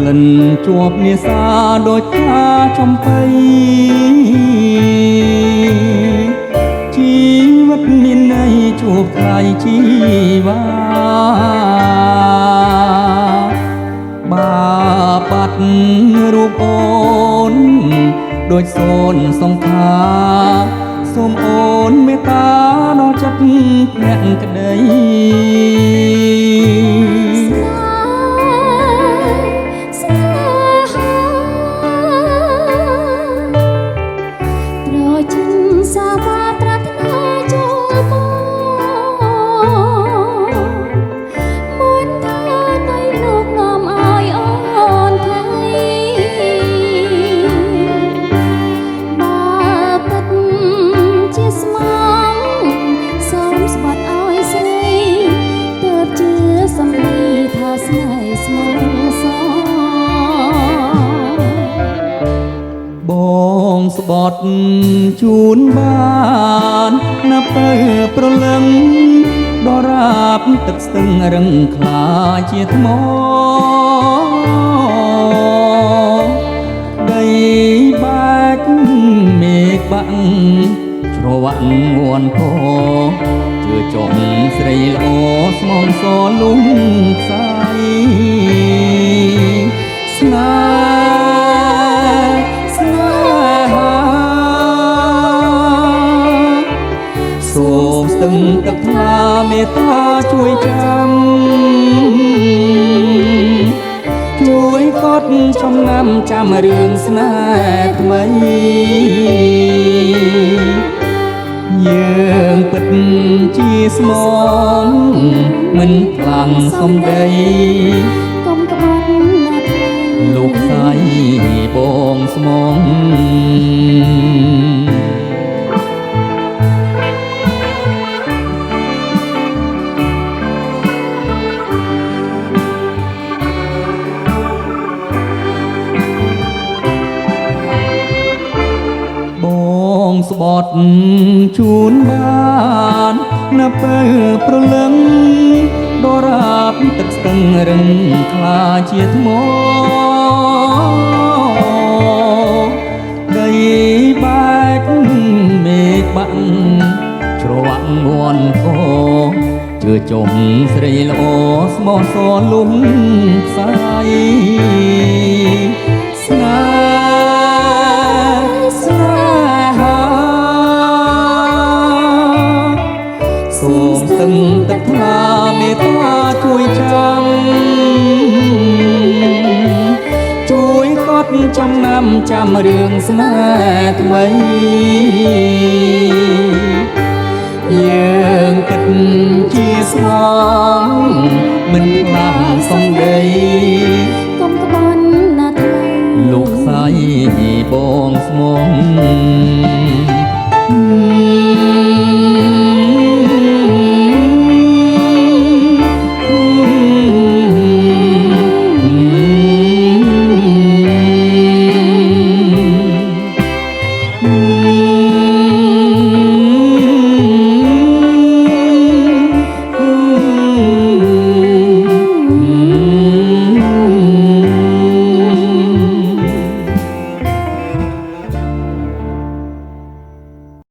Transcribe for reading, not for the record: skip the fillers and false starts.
លិនជួបនេសាដូចថាចំបៃជីវិតមានន័យជួបថ្លៃជីវ៉ាបាបាត់រូបអូនដូចសូនសង្ខាសូមអូនមេត្តាដល់ចិត្តភ្នាក់ក្តីបងស្បត់ជូនបានណាប់ទៅប្រលឹងដរាបទឹកស្ទឹងរឹងខ្លាជាថ្មដីបាច់មេឃបាក់ច្រវាក់ងួនគោជឿចុងស្រីល្អស្មងសលុងខ្សែស្នេសូមស្ទឹងទឹកថ្លាមេត្តាជួយចាំជួយកត់ចំណាំចាំរឿងស្នេហ៍ថ្មីយើងពិតជាស្មងមិនខ្លាំងសំដីកុំក្បត់ណាស់លោកស្រីបងស្មងស្បត់ជូនបានណាប់ទៅប្រលឹងដរាបទឹកស្ទឹងរឹងខ្លាជាថ្មដីបែកមេឃបាក់ច្រវាក់ងួនកោជឿចុងស្រីល្អស្មោះសរលុំខ្សែស្នេសូមស្ទឹងទឹកថ្លាមេត្តាជួយចាំជួយកត់ចំណាំចាំរឿងស្នេហ៍ថ្មីយើងគិតជាស្មងមិន